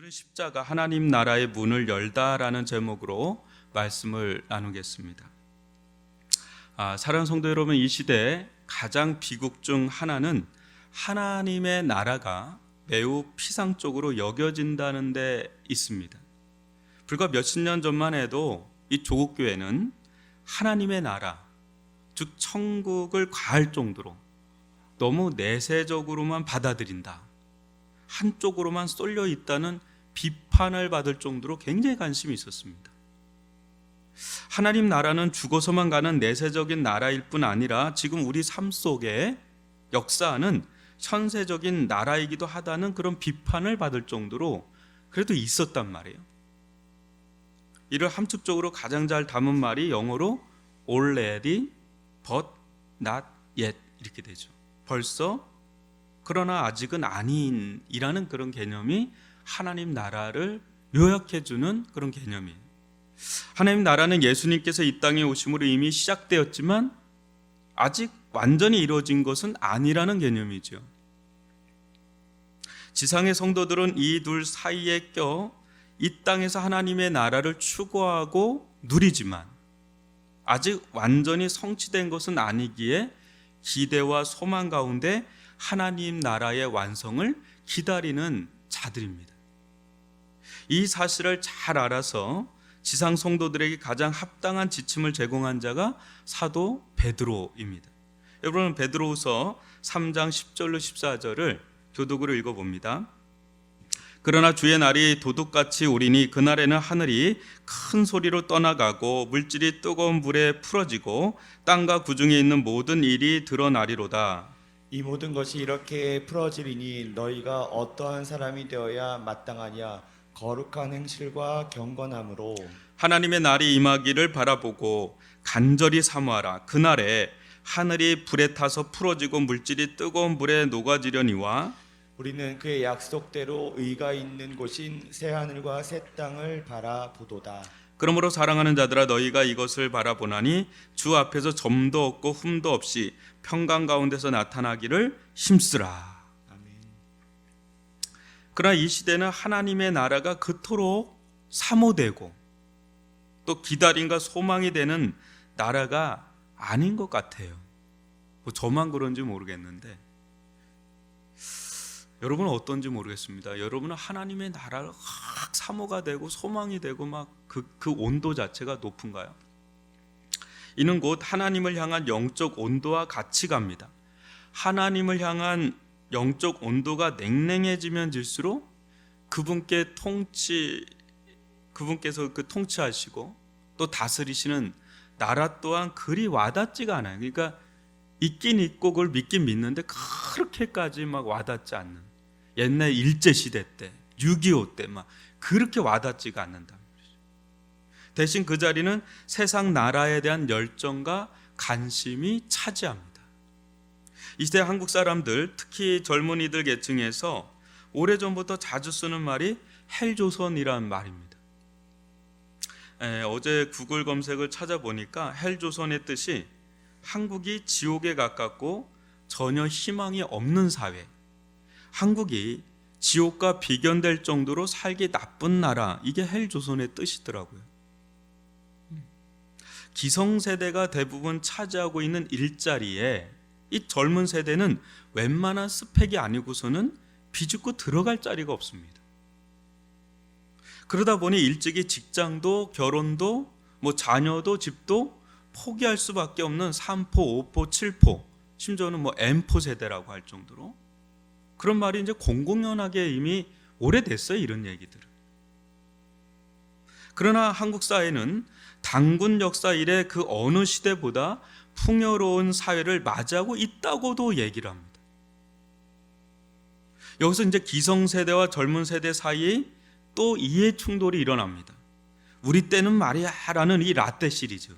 오늘은 십자가 하나님 나라의 문을 열다라는 제목으로 말씀을 나누겠습니다. 사랑하는 성도 여러분, 이 시대에 가장 비극 중 하나는 하나님의 나라가 매우 피상적으로 여겨진다는 데 있습니다. 불과 몇십 년 전만 해도 이 조국 교회는 하나님의 나라, 즉 천국을 과할 정도로 너무 내세적으로만 받아들인다, 한쪽으로만 쏠려 있다는 비판을 받을 정도로 굉장히 관심이 있었습니다. 하나님 나라는 죽어서만 가는 내세적인 나라일 뿐 아니라 지금 우리 삶 속에 역사하는 현세적인 나라이기도 하다는 그런 비판을 받을 정도로 그래도 있었단 말이에요. 이를 함축적으로 가장 잘 담은 말이 영어로 already but not yet 이렇게 되죠. 벌써 그러나 아직은 아닌이라는 그런 개념이 하나님 나라를 요약해주는 그런 개념이에요. 하나님 나라는 예수님께서 이 땅에 오심으로 이미 시작되었지만 아직 완전히 이루어진 것은 아니라는 개념이죠. 지상의 성도들은 이 둘 사이에 껴 이 땅에서 하나님의 나라를 추구하고 누리지만 아직 완전히 성취된 것은 아니기에 기대와 소망 가운데 하나님 나라의 완성을 기다리는 자들입니다. 이 사실을 잘 알아서 지상 성도들에게 가장 합당한 지침을 제공한 자가 사도 베드로입니다. 여러분, 베드로후서 3장 10절로 14절을 교독으로 읽어봅니다. 그러나 주의 날이 도둑같이 오리니 그날에는 하늘이 큰 소리로 떠나가고 물질이 뜨거운 불에 풀어지고 땅과 구중에 있는 모든 일이 드러나리로다. 이 모든 것이 이렇게 풀어지리니 너희가 어떠한 사람이 되어야 마땅하냐? 거룩한 행실과 경건함으로 하나님의 날이 임하기를 바라보고 간절히 사모하라. 그날에 하늘이 불에 타서 풀어지고 물질이 뜨거운 불에 녹아지려니와 우리는 그의 약속대로 의가 있는 곳인 새 하늘과 새 땅을 바라보도다. 그러므로 사랑하는 자들아, 너희가 이것을 바라보나니 주 앞에서 점도 없고 흠도 없이 평강 가운데서 나타나기를 힘쓰라. 아멘. 그러나 이 시대는 하나님의 나라가 그토록 사모되고 또 기다림과 소망이 되는 나라가 아닌 것 같아요. 저만 그런지 모르겠는데 여러분은 어떤지 모르겠습니다. 여러분은 하나님의 나라를 사모가 되고 소망이 되고 막 그 온도 자체가 높은가요? 이는 곧 하나님을 향한 영적 온도와 같이 갑니다. 하나님을 향한 영적 온도가 냉랭해지면 질수록 그분께서 통치하시고 또 다스리시는 나라 또한 그리 와닿지가 않아요. 그러니까 있긴 있고 그걸 믿긴 믿는데 그렇게까지 막 와닿지 않는, 옛날 일제시대 때 6.25 때 막 그렇게 와닿지가 않는다. 대신 그 자리는 세상 나라에 대한 열정과 관심이 차지합니다. 이 시대 한국 사람들, 특히 젊은이들 계층에서 오래전부터 자주 쓰는 말이 헬조선이라는 말입니다. 어제 구글 검색을 찾아보니까 헬조선의 뜻이 한국이 지옥에 가깝고 전혀 희망이 없는 사회, 한국이 지옥과 비견될 정도로 살기 나쁜 나라, 이게 헬조선의 뜻이더라고요. 기성세대가 대부분 차지하고 있는 일자리에 이 젊은 세대는 웬만한 스펙이 아니고서는 비집고 들어갈 자리가 없습니다. 그러다 보니 일찍이 직장도 결혼도 자녀도 집도 포기할 수밖에 없는 3포, 5포, 7포, 심지어는 M포 세대라고 할 정도로 그런 말이 이제 공공연하게 이미 오래됐어요, 이런 얘기들은. 그러나 한국 사회는 단군 역사 이래 그 어느 시대보다 풍요로운 사회를 맞이하고 있다고도 얘기를 합니다. 여기서 이제 기성세대와 젊은 세대 사이에 또 이해 충돌이 일어납니다. 우리 때는 말이야 라는 이 라떼 시리즈,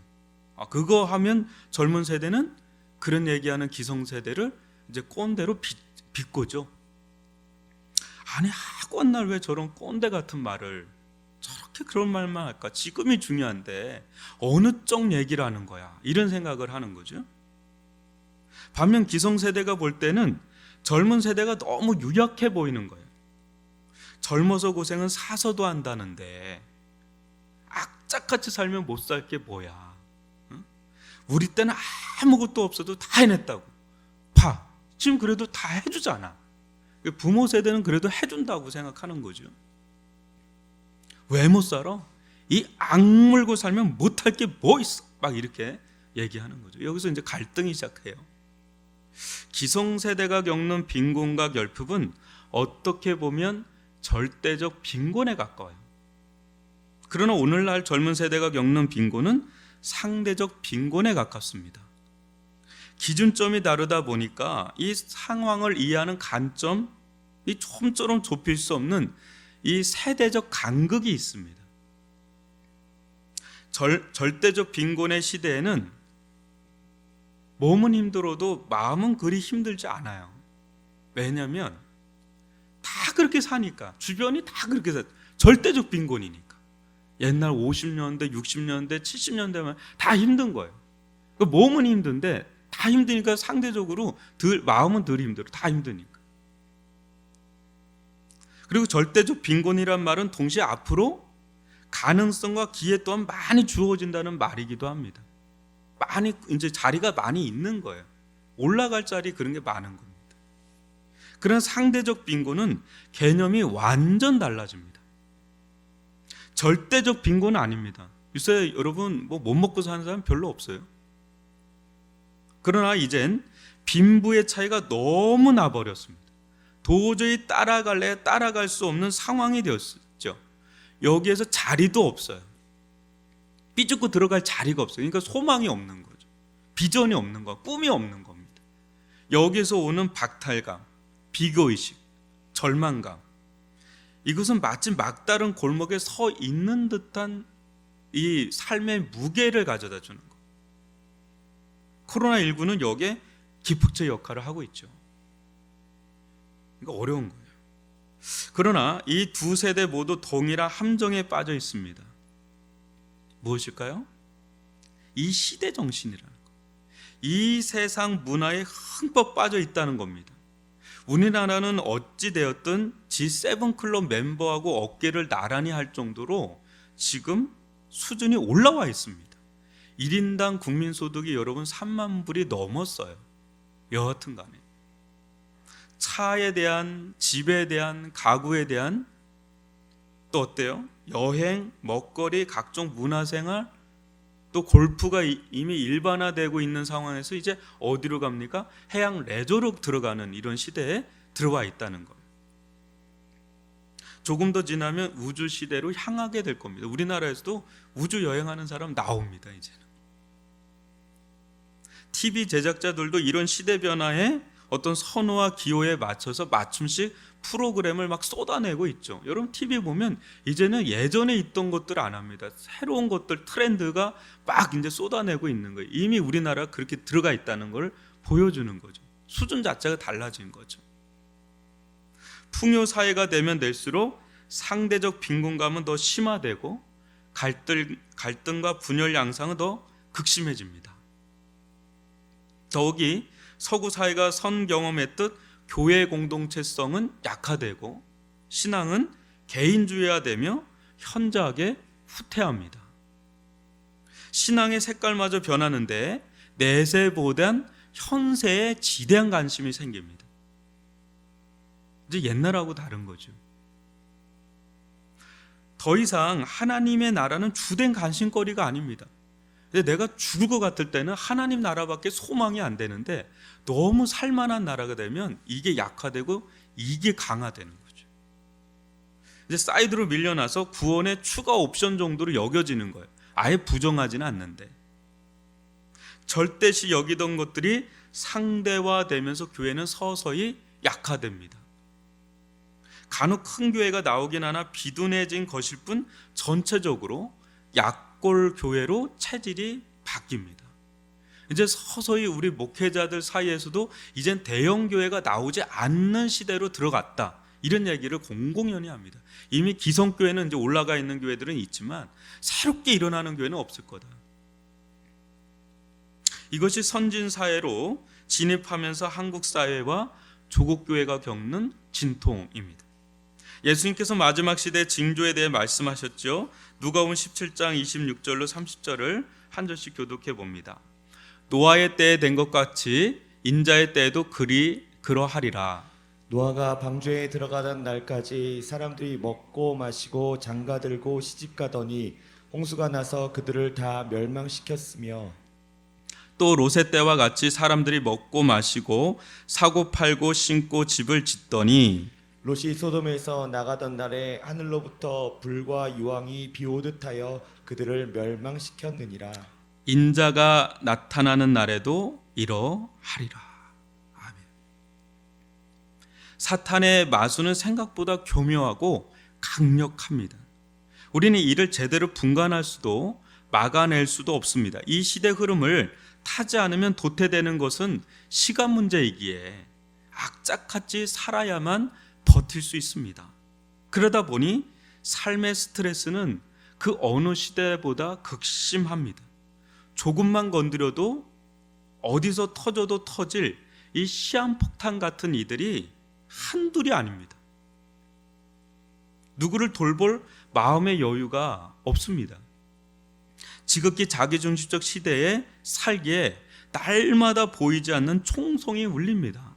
그거 하면 젊은 세대는 그런 얘기하는 기성세대를 이제 꼰대로 비꼬죠. 아니, 학원날 왜 저런 꼰대 같은 말을 저렇게 그런 말만 할까? 지금이 중요한데 어느 쪽 얘기를 하는 거야? 이런 생각을 하는 거죠. 반면 기성세대가 볼 때는 젊은 세대가 너무 유약해 보이는 거예요. 젊어서 고생은 사서도 한다는데 악착같이 살면 못 살 게 뭐야? 응? 우리 때는 아무것도 없어도 다 해냈다고. 봐, 지금 그래도 다 해주잖아. 부모 세대는 그래도 해준다고 생각하는 거죠. 왜 못 살아? 이 악물고 살면 못할 게 뭐 있어? 막 이렇게 얘기하는 거죠. 여기서 이제 갈등이 시작해요. 기성세대가 겪는 빈곤과 결핍은 어떻게 보면 절대적 빈곤에 가까워요. 그러나 오늘날 젊은 세대가 겪는 빈곤은 상대적 빈곤에 가깝습니다. 기준점이 다르다 보니까 이 상황을 이해하는 관점이 좀처럼 좁힐 수 없는 이 세대적 간극이 있습니다. 절대적 빈곤의 시대에는 몸은 힘들어도 마음은 그리 힘들지 않아요. 왜냐하면 다 그렇게 사니까, 주변이 다 그렇게 사, 절대적 빈곤이니까. 옛날 50년대, 60년대, 70년대면 다 힘든 거예요. 몸은 힘든데 다 힘드니까 상대적으로 마음은 덜 힘들어. 다 힘드니까. 그리고 절대적 빈곤이란 말은 동시에 앞으로 가능성과 기회 또한 많이 주어진다는 말이기도 합니다. 많이 이제 자리가 많이 있는 거예요. 올라갈 자리 그런 게 많은 겁니다. 그런 상대적 빈곤은 개념이 완전 달라집니다. 절대적 빈곤은 아닙니다. 요새 여러분 못 먹고 사는 사람 별로 없어요. 그러나 이젠 빈부의 차이가 너무 나버렸습니다. 도저히 따라갈 수 없는 상황이 되었죠. 여기에서 자리도 없어요. 삐죽고 들어갈 자리가 없어요. 그러니까 소망이 없는 거죠. 비전이 없는 거, 꿈이 없는 겁니다. 여기에서 오는 박탈감, 비교의식, 절망감, 이것은 마치 막다른 골목에 서 있는 듯한 이 삶의 무게를 가져다 주는 것. 코로나19는 여기에 기폭제 역할을 하고 있죠. 그러니까 어려운 거예요. 그러나 이 두 세대 모두 동일한 함정에 빠져 있습니다. 무엇일까요? 이 시대 정신이라는 것. 이 세상 문화에 흠뻑 빠져 있다는 겁니다. 우리나라는 어찌되었든 G7 클럽 멤버하고 어깨를 나란히 할 정도로 지금 수준이 올라와 있습니다. 1인당 국민소득이 여러분 3만 불이 넘었어요. 여하튼 간에 차에 대한, 집에 대한, 가구에 대한, 또 어때요? 여행, 먹거리, 각종 문화생활, 또 골프가 이미 일반화되고 있는 상황에서 이제 어디로 갑니까? 해양 레저로 들어가는 이런 시대에 들어와 있다는 거예요. 조금 더 지나면 우주 시대로 향하게 될 겁니다. 우리나라에서도 우주 여행하는 사람 나옵니다. 이제는 TV 제작자들도 이런 시대 변화에 어떤 선호와 기호에 맞춰서 맞춤식 프로그램을 막 쏟아내고 있죠. 여러분 TV 보면 이제는 예전에 있던 것들 안 합니다. 새로운 것들, 트렌드가 막 이제 쏟아내고 있는 거예요. 이미 우리나라가 그렇게 들어가 있다는 걸 보여주는 거죠. 수준 자체가 달라진 거죠. 풍요 사회가 되면 될수록 상대적 빈곤감은 더 심화되고 갈등과 분열 양상은 더 극심해집니다. 더욱이 서구 사회가 선 경험했듯 교회 공동체성은 약화되고 신앙은 개인주의화되며 현저하게 후퇴합니다. 신앙의 색깔마저 변하는데 내세보단 현세에 지대한 관심이 생깁니다. 이제 옛날하고 다른 거죠. 더 이상 하나님의 나라는 주된 관심거리가 아닙니다. 내가 죽을 것 같을 때는 하나님 나라밖에 소망이 안 되는데 너무 살만한 나라가 되면 이게 약화되고 이게 강화되는 거죠. 이제 사이드로 밀려나서 구원의 추가 옵션 정도로 여겨지는 거예요. 아예 부정하지는 않는데 절대시 여기던 것들이 상대화되면서 교회는 서서히 약화됩니다. 간혹 큰 교회가 나오긴 하나 비둔해진 것일 뿐 전체적으로 약골 교회로 체질이 바뀝니다. 이제 서서히 우리 목회자들 사이에서도 이젠 대형 교회가 나오지 않는 시대로 들어갔다. 이런 얘기를 공공연히 합니다. 이미 기성교회는 이제 올라가 있는 교회들은 있지만 새롭게 일어나는 교회는 없을 거다. 이것이 선진 사회로 진입하면서 한국 사회와 조국 교회가 겪는 진통입니다. 예수님께서 마지막 시대 징조에 대해 말씀하셨죠. 누가복음 17장 26절로 30절을 한 절씩 교독해 봅니다. 노아의 때에 된 것 같이 인자의 때에도 그러하리라. 노아가 방주에 들어가던 날까지 사람들이 먹고 마시고 장가들고 시집가더니 홍수가 나서 그들을 다 멸망시켰으며 또 롯의 때와 같이 사람들이 먹고 마시고 사고 팔고 신고 집을 짓더니 롯이 소돔에서 나가던 날에 하늘로부터 불과 유황이 비오듯 하여 그들을 멸망시켰느니라. 인자가 나타나는 날에도 이러하리라. 아멘. 사탄의 마수는 생각보다 교묘하고 강력합니다. 우리는 이를 제대로 분간할 수도 막아낼 수도 없습니다. 이 시대 흐름을 타지 않으면 도태되는 것은 시간 문제이기에 악착같이 살아야만 버틸 수 있습니다. 그러다 보니 삶의 스트레스는 그 어느 시대보다 극심합니다. 조금만 건드려도 어디서 터져도 터질 이 시한폭탄 같은 이들이 한둘이 아닙니다. 누구를 돌볼 마음의 여유가 없습니다. 지극히 자기중심적 시대에 살기에 날마다 보이지 않는 총성이 울립니다.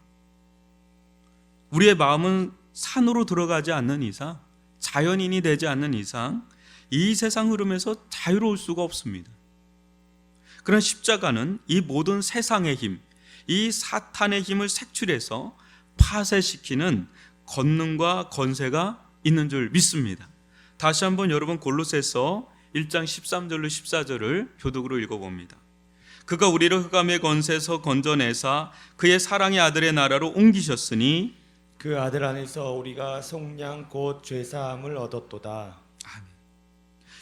우리의 마음은 산으로 들어가지 않는 이상, 자연인이 되지 않는 이상 이 세상 흐름에서 자유로울 수가 없습니다. 그런 십자가는 이 모든 세상의 힘, 이 사탄의 힘을 색출해서 파쇄시키는 권능과 권세가 있는 줄 믿습니다. 다시 한번 여러분 골로새서 1장 13절로 14절을 교독으로 읽어봅니다. 그가 우리를 흑암의 권세에서 건져내사 그의 사랑의 아들의 나라로 옮기셨으니 그 아들 안에서 우리가 속량 곧 죄사함을 얻었도다. 아멘.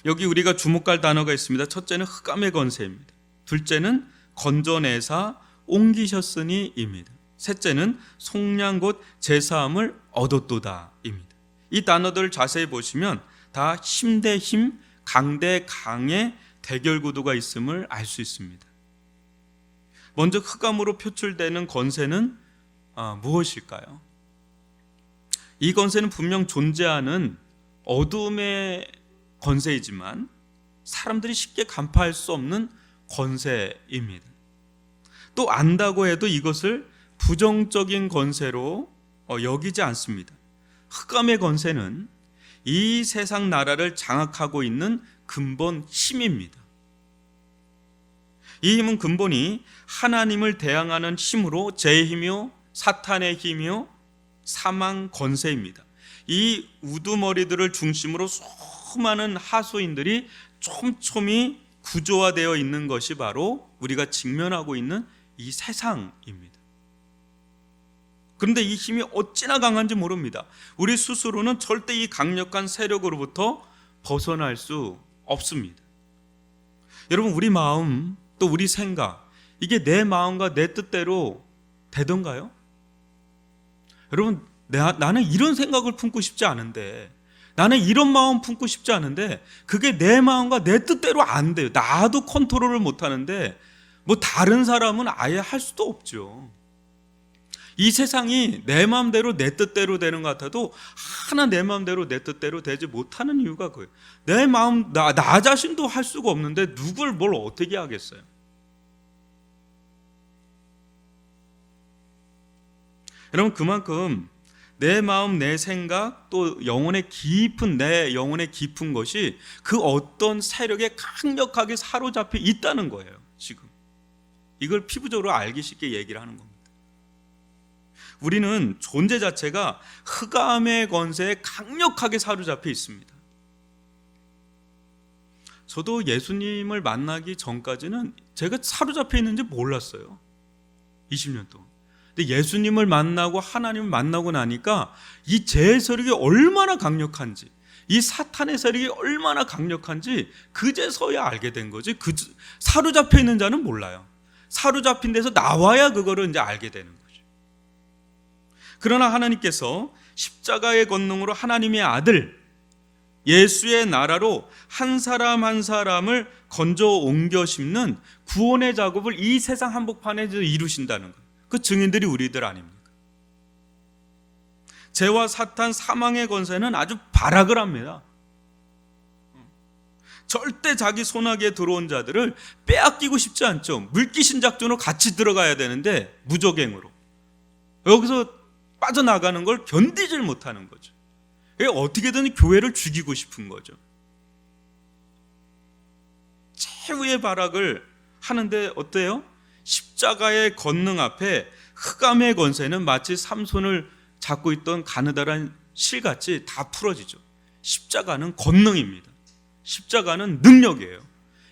여기 우리가 주목할 단어가 있습니다. 첫째는 흑암의 권세입니다. 둘째는 건져내사 옮기셨으니입니다. 셋째는 속량 곧 죄사함을 얻었도다입니다. 이 단어들을 자세히 보시면 다 힘 대 힘, 강 대 강의 대결 구도가 있음을 알 수 있습니다. 먼저 흑암으로 표출되는 권세는 무엇일까요? 이 권세는 분명 존재하는 어둠의 권세이지만 사람들이 쉽게 간파할 수 없는 권세입니다. 또 안다고 해도 이것을 부정적인 권세로 여기지 않습니다. 흑암의 권세는 이 세상 나라를 장악하고 있는 근본 힘입니다. 이 힘은 근본이 하나님을 대항하는 힘으로 제 힘이요 사탄의 힘이요 사망 권세입니다. 이 우두머리들을 중심으로 수많은 하수인들이 촘촘히 구조화되어 있는 것이 바로 우리가 직면하고 있는 이 세상입니다. 그런데 이 힘이 어찌나 강한지 모릅니다. 우리 스스로는 절대 이 강력한 세력으로부터 벗어날 수 없습니다. 여러분, 우리 마음 또 우리 생각, 이게 내 마음과 내 뜻대로 되던가요? 여러분, 나는 이런 생각을 품고 싶지 않은데, 나는 이런 마음 품고 싶지 않은데 그게 내 마음과 내 뜻대로 안 돼요. 나도 컨트롤을 못하는데 뭐 다른 사람은 아예 할 수도 없죠. 이 세상이 내 마음대로 내 뜻대로 되는 것 같아도 하나 내 마음대로 내 뜻대로 되지 못하는 이유가 그거예요. 내 마음, 나 자신도 할 수가 없는데 누굴 뭘 어떻게 하겠어요? 여러분, 그만큼 내 마음, 내 생각, 또 영혼의 깊은 내 영혼의 깊은 것이 그 어떤 세력에 강력하게 사로잡혀 있다는 거예요. 지금 이걸 피부적으로 알기 쉽게 얘기를 하는 겁니다. 우리는 존재 자체가 흑암의 권세에 강력하게 사로잡혀 있습니다. 저도 예수님을 만나기 전까지는 제가 사로잡혀 있는지 몰랐어요. 20년 동안. 근데 예수님을 만나고 하나님을 만나고 나니까 이 제 세력이 얼마나 강력한지, 이 사탄의 세력이 얼마나 강력한지 그제서야 알게 된 거지. 사로잡혀 있는 자는 몰라요. 사로잡힌 데서 나와야 그거를 이제 알게 되는 거죠. 그러나 하나님께서 십자가의 권능으로 하나님의 아들 예수의 나라로 한 사람 한 사람을 건져 옮겨 심는 구원의 작업을 이 세상 한복판에 이루신다는 거예요. 그 증인들이 우리들 아닙니까? 죄와 사탄, 사망의 권세는 아주 발악을 합니다. 절대 자기 손아귀에 들어온 자들을 빼앗기고 싶지 않죠. 물귀신 작전으로 같이 들어가야 되는데 무적행으로 여기서 빠져나가는 걸 견디질 못하는 거죠. 어떻게든 교회를 죽이고 싶은 거죠. 최후의 발악을 하는데 어때요? 십자가의 권능 앞에 흑암의 권세는 마치 삼손을 잡고 있던 가느다란 실같이 다 풀어지죠. 십자가는 권능입니다. 십자가는 능력이에요.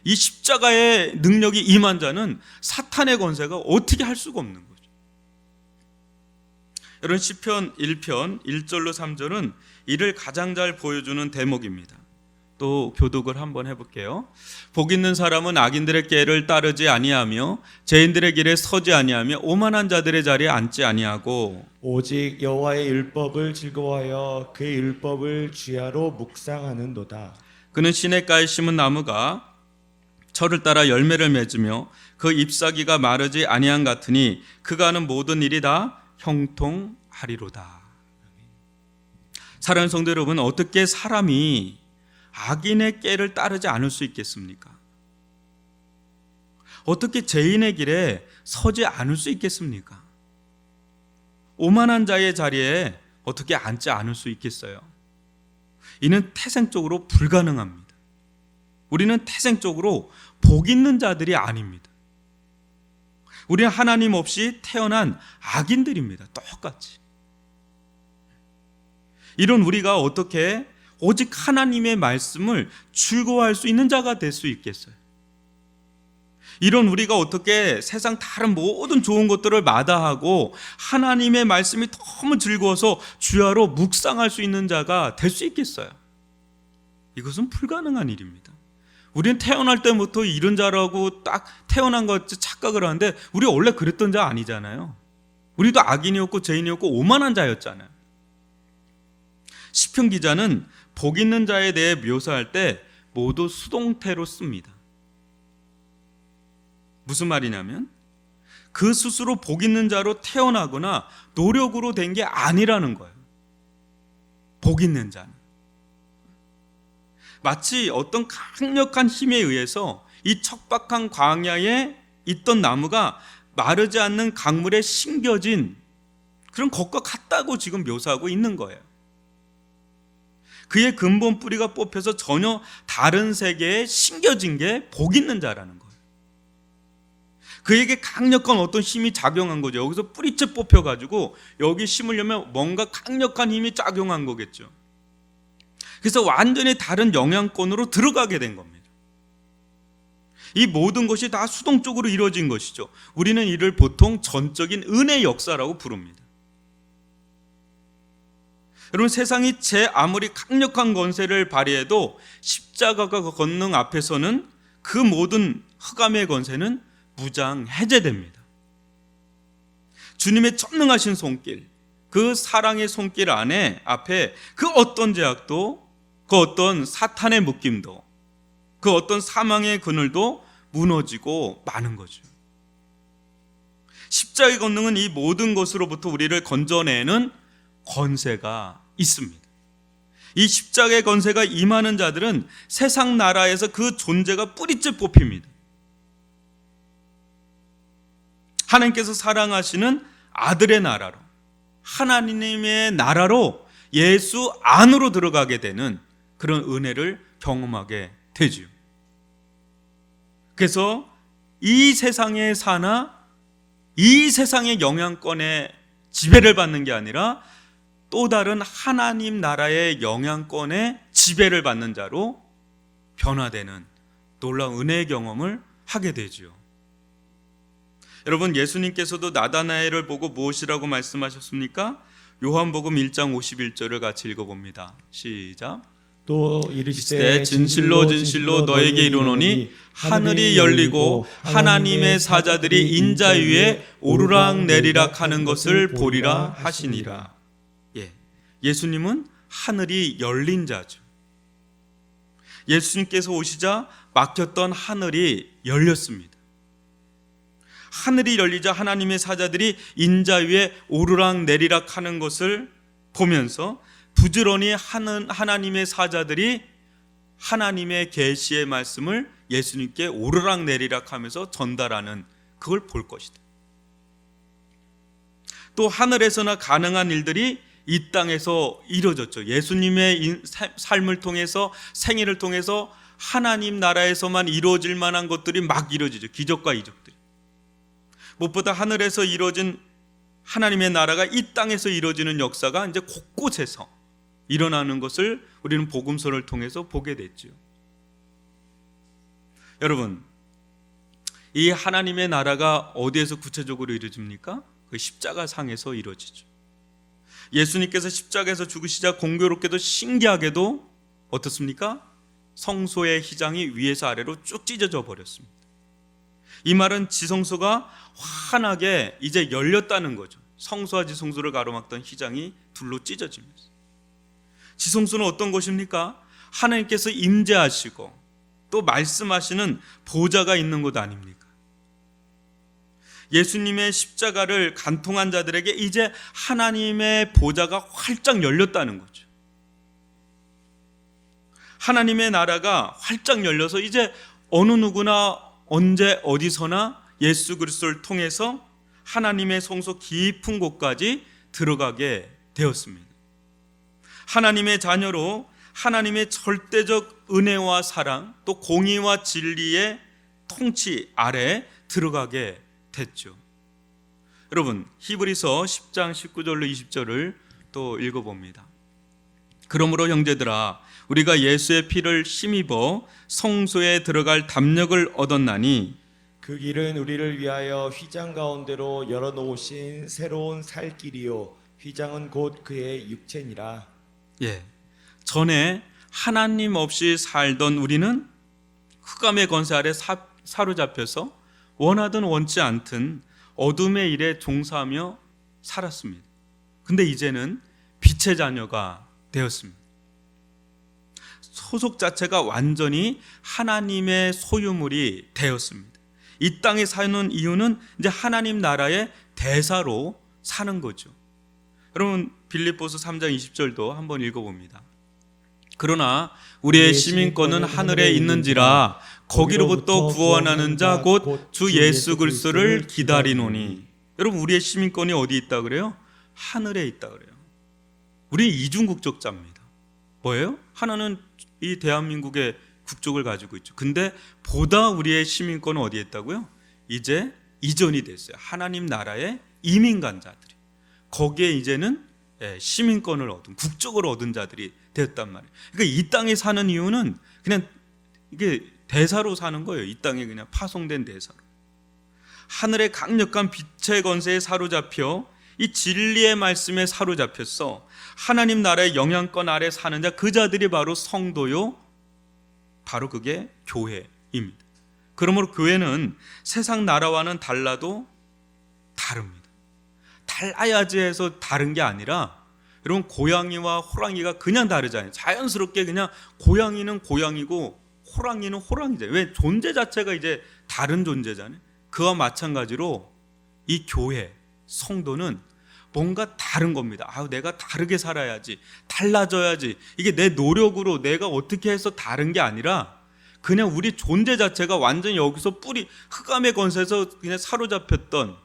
이 십자가의 능력이 임한 자는 사탄의 권세가 어떻게 할 수가 없는 거죠. 여러분, 시편 1편 1절로 3절은 이를 가장 잘 보여주는 대목입니다. 또 교독을 한번 해볼게요. 복 있는 사람은 악인들의 꾀를 따르지 아니하며 죄인들의 길에 서지 아니하며 오만한 자들의 자리에 앉지 아니하고 오직 여호와의 율법을 즐거워하여 그의 율법을 주야로 묵상하는도다. 그는 시냇가에 심은 나무가 철을 따라 열매를 맺으며 그 잎사귀가 마르지 아니한 같으니 그가 하는 모든 일이 다 형통하리로다. 사랑하는 성도 여러분, 어떻게 사람이 악인의 꾀를 따르지 않을 수 있겠습니까? 어떻게 죄인의 길에 서지 않을 수 있겠습니까? 오만한 자의 자리에 어떻게 앉지 않을 수 있겠어요? 이는 태생적으로 불가능합니다. 우리는 태생적으로 복 있는 자들이 아닙니다. 우리는 하나님 없이 태어난 악인들입니다. 똑같이. 이런 우리가 어떻게 오직 하나님의 말씀을 즐거워할 수 있는 자가 될 수 있겠어요? 이런 우리가 어떻게 세상 다른 모든 좋은 것들을 마다하고 하나님의 말씀이 너무 즐거워서 주야로 묵상할 수 있는 자가 될 수 있겠어요? 이것은 불가능한 일입니다. 우리는 태어날 때부터 이런 자라고 딱 태어난 것 같이 착각을 하는데 우리 원래 그랬던 자 아니잖아요. 우리도 악인이었고 죄인이었고 오만한 자였잖아요. 시편 기자는 복 있는 자에 대해 묘사할 때 모두 수동태로 씁니다. 무슨 말이냐면 그 스스로 복 있는 자로 태어나거나 노력으로 된 게 아니라는 거예요. 복 있는 자는 마치 어떤 강력한 힘에 의해서 이 척박한 광야에 있던 나무가 마르지 않는 강물에 심겨진 그런 것과 같다고 지금 묘사하고 있는 거예요. 그의 근본 뿌리가 뽑혀서 전혀 다른 세계에 심겨진 게 복 있는 자라는 거예요. 그에게 강력한 어떤 힘이 작용한 거죠. 여기서 뿌리째 뽑혀가지고 여기 심으려면 뭔가 강력한 힘이 작용한 거겠죠. 그래서 완전히 다른 영향권으로 들어가게 된 겁니다. 이 모든 것이 다 수동적으로 이루어진 것이죠. 우리는 이를 보통 전적인 은혜 역사라고 부릅니다. 여러분, 세상이 제 아무리 강력한 권세를 발휘해도 십자가가 권능 앞에서는 그 모든 흑암의 권세는 무장 해제됩니다. 주님의 전능하신 손길, 그 사랑의 손길 안에 앞에 그 어떤 제약도, 그 어떤 사탄의 묶임도, 그 어떤 사망의 그늘도 무너지고 마는 거죠. 십자가의 권능은 이 모든 것으로부터 우리를 건져내는 권세가 있습니다. 이 십자가의 권세가 임하는 자들은 세상 나라에서 그 존재가 뿌리째 뽑힙니다. 하나님께서 사랑하시는 아들의 나라로, 하나님의 나라로 예수 안으로 들어가게 되는 그런 은혜를 경험하게 되지요. 그래서 이 세상에 사나 이 세상의 영향권에 지배를 받는 게 아니라 또 다른 하나님 나라의 영향권에 지배를 받는 자로 변화되는 놀라운 은혜의 경험을 하게 되지요. 여러분, 예수님께서도 나다나엘을 보고 무엇이라고 말씀하셨습니까? 요한복음 1장 51절을 같이 읽어봅니다. 시작. 또 이르시되 진실로 진실로 너에게 이르노니 하늘이 열리고 하나님의 사자들이 인자 위에 오르락 내리락 하는 것을 보리라 하시니라. 예수님은 하늘이 열린 자죠. 예수님께서 오시자 막혔던 하늘이 열렸습니다. 하늘이 열리자 하나님의 사자들이 인자 위에 오르락 내리락 하는 것을 보면서 부지런히 하는 하나님의 사자들이 하나님의 계시의 말씀을 예수님께 오르락내리락 하면서 전달하는 그걸 볼 것이다. 또 하늘에서나 가능한 일들이 이 땅에서 이루어졌죠. 예수님의 삶을 통해서, 생애를 통해서 하나님 나라에서만 이루어질 만한 것들이 막 이루어지죠. 기적과 이적들이. 무엇보다 하늘에서 이루어진 하나님의 나라가 이 땅에서 이루어지는 역사가 이제 곳곳에서 일어나는 것을 우리는 복음서를 통해서 보게 됐죠. 여러분, 이 하나님의 나라가 어디에서 구체적으로 이루어집니까? 그 십자가 상에서 이루어지죠. 예수님께서 십자가에서 죽으시자 공교롭게도 신기하게도 어떻습니까? 성소의 휘장이 위에서 아래로 쭉 찢어져 버렸습니다. 이 말은 지성소가 환하게 이제 열렸다는 거죠. 성소와 지성소를 가로막던 휘장이 둘로 찢어지면서. 지성소는 어떤 곳입니까? 하나님께서 임재하시고 또 말씀하시는 보좌가 있는 곳 아닙니까? 예수님의 십자가를 간통한 자들에게 이제 하나님의 보좌가 활짝 열렸다는 거죠. 하나님의 나라가 활짝 열려서 이제 어느 누구나 언제 어디서나 예수 그리스도를 통해서 하나님의 성소 깊은 곳까지 들어가게 되었습니다. 하나님의 자녀로 하나님의 절대적 은혜와 사랑 또 공의와 진리의 통치 아래 들어가게 됐죠. 여러분, 히브리서 10장 19절로 20절을 또 읽어봅니다. 그러므로 형제들아, 우리가 예수의 피를 힘입어 성소에 들어갈 담력을 얻었나니 그 길은 우리를 위하여 휘장 가운데로 열어놓으신 새로운 살 길이요 휘장은 곧 그의 육체니라. 전에 하나님 없이 살던 우리는 흑암의 권세 아래 사로잡혀서 원하든 원치 않든 어둠의 일에 종사하며 살았습니다. 근데 이제는 빛의 자녀가 되었습니다. 소속 자체가 완전히 하나님의 소유물이 되었습니다. 이 땅에 사는 이유는 이제 하나님 나라의 대사로 사는 거죠. 여러분, 빌립보서 3장 20절도 한번 읽어봅니다. 그러나 우리의 시민권은 하늘에 있는지라 거기로부터 구원하는 자 곧 주 예수 그리스도를 기다리노니. 여러분, 우리의 시민권이 어디 있다 그래요? 하늘에 있다 그래요. 우리 이중국적자입니다. 뭐예요? 하나는 이 대한민국의 국적을 가지고 있죠. 근데 보다 우리의 시민권은 어디에 있다고요? 이제 이전이 됐어요. 하나님 나라의 이민 간 자들이. 거기에 이제는 시민권을 얻은, 국적을 얻은 자들이 되었단 말이에요. 그러니까 이 땅에 사는 이유는 그냥 이게 대사로 사는 거예요. 이 땅에 그냥 파송된 대사로. 하늘의 강력한 빛의 권세에 사로잡혀 이 진리의 말씀에 사로잡혔어. 하나님 나라의 영향권 아래 사는 자, 그 자들이 바로 성도요, 바로 그게 교회입니다. 그러므로 교회는 세상 나라와는 달라도 다릅니다. 달라야지 해서 다른 게 아니라, 여러분, 고양이와 호랑이가 그냥 다르잖아요. 자연스럽게 그냥 고양이는 고양이고 호랑이는 호랑이잖아요. 왜? 존재 자체가 이제 다른 존재잖아요. 그와 마찬가지로 이 교회, 성도는 뭔가 다른 겁니다. 내가 다르게 살아야지, 달라져야지. 이게 내 노력으로 내가 어떻게 해서 다른 게 아니라 그냥 우리 존재 자체가 완전히 여기서 흑암의 권세에서 그냥 사로잡혔던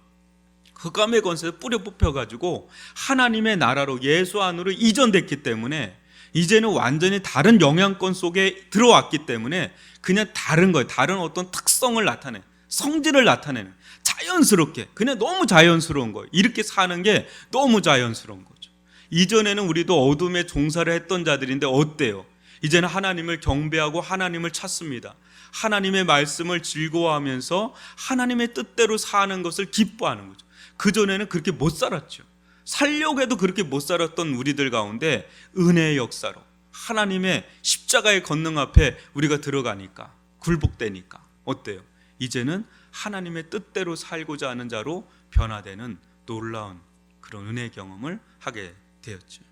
흑암의 권세에서 뿌려 뽑혀가지고 하나님의 나라로, 예수 안으로 이전됐기 때문에 이제는 완전히 다른 영향권 속에 들어왔기 때문에 그냥 다른 거예요. 다른 어떤 특성을 나타내는, 성질을 나타내는, 자연스럽게, 그냥 너무 자연스러운 거예요. 이렇게 사는 게 너무 자연스러운 거죠. 이전에는 우리도 어둠에 종사를 했던 자들인데 어때요? 이제는 하나님을 경배하고 하나님을 찾습니다. 하나님의 말씀을 즐거워하면서 하나님의 뜻대로 사는 것을 기뻐하는 거죠. 그전에는 그렇게 못 살았죠. 살려고 해도 그렇게 못 살았던 우리들 가운데 은혜의 역사로 하나님의 십자가의 권능 앞에 우리가 들어가니까, 굴복되니까 어때요? 이제는 하나님의 뜻대로 살고자 하는 자로 변화되는 놀라운 그런 은혜의 경험을 하게 되었죠.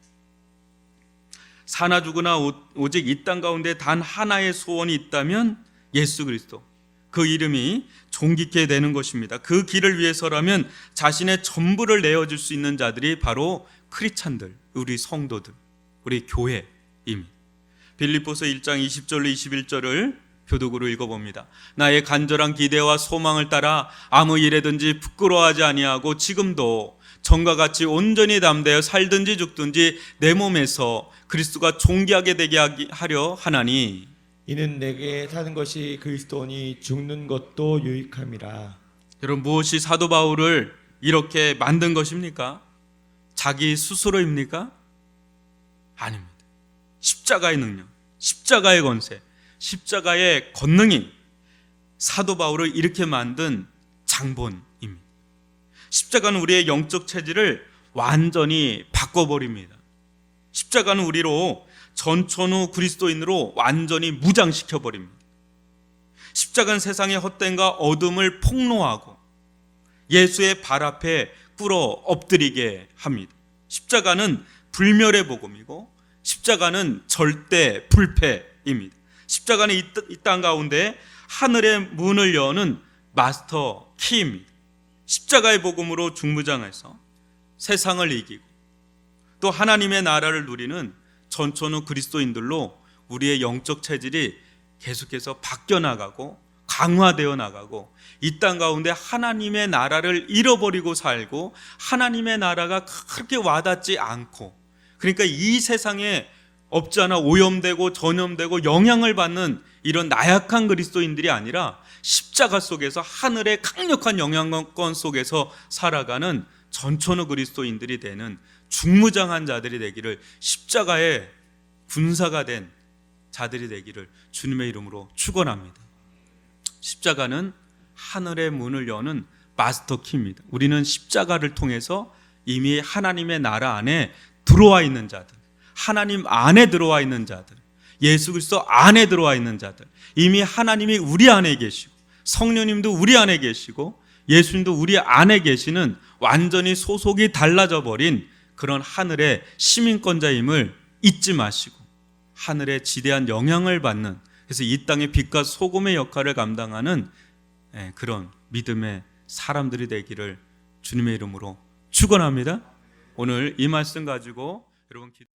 사나 죽으나 오직 이 땅 가운데 단 하나의 소원이 있다면 예수 그리스도, 그 이름이 존귀케 되는 것입니다. 그 길을 위해서라면 자신의 전부를 내어줄 수 있는 자들이 바로 크리스찬들, 우리 성도들, 우리 교회입니다. 빌립보서 1장 20절로 21절을 교독으로 읽어봅니다. 나의 간절한 기대와 소망을 따라 아무 일에든지 부끄러워하지 아니하고 지금도 전과 같이 온전히 담대하여 살든지 죽든지 내 몸에서 그리스도가 존귀하게 되게 하려 하나니 이는 내게 사는 것이 그리스도니 죽는 것도 유익함이라. 여러분, 무엇이 사도 바울을 이렇게 만든 것입니까? 자기 스스로입니까? 아닙니다. 십자가의 능력, 십자가의 권세, 십자가의 권능이 사도 바울을 이렇게 만든 장본입니다. 십자가는 우리의 영적 체질을 완전히 바꿔버립니다. 십자가는 우리로 전천후 그리스도인으로 완전히 무장시켜버립니다. 십자가는 세상의 헛됨과 어둠을 폭로하고 예수의 발 앞에 꿇어 엎드리게 합니다. 십자가는 불멸의 복음이고 십자가는 절대 불패입니다. 십자가는 이 땅 가운데 하늘의 문을 여는 마스터 키입니다. 십자가의 복음으로 중무장해서 세상을 이기고 또 하나님의 나라를 누리는 전천후 그리스도인들로 우리의 영적 체질이 계속해서 바뀌어 나가고 강화되어 나가고 이 땅 가운데 하나님의 나라를 잃어버리고 살고 하나님의 나라가 그렇게 와닿지 않고, 그러니까 이 세상에 없지 않아 오염되고 전염되고 영향을 받는 이런 나약한 그리스도인들이 아니라 십자가 속에서 하늘의 강력한 영향권 속에서 살아가는 전천후 그리스도인들이 되는 중무장한 자들이 되기를, 십자가의 군사가 된 자들이 되기를 주님의 이름으로 축원합니다. 십자가는 하늘의 문을 여는 마스터 키입니다. 우리는 십자가를 통해서 이미 하나님의 나라 안에 들어와 있는 자들, 하나님 안에 들어와 있는 자들, 예수 그리스도 안에 들어와 있는 자들, 이미 하나님이 우리 안에 계시고 성령님도 우리 안에 계시고 예수님도 우리 안에 계시는 완전히 소속이 달라져 버린 그런 하늘의 시민권자임을 잊지 마시고 하늘의 지대한 영향을 받는, 그래서 이 땅의 빛과 소금의 역할을 감당하는 그런 믿음의 사람들이 되기를 주님의 이름으로 축원합니다. 오늘 이 말씀 가지고 여러분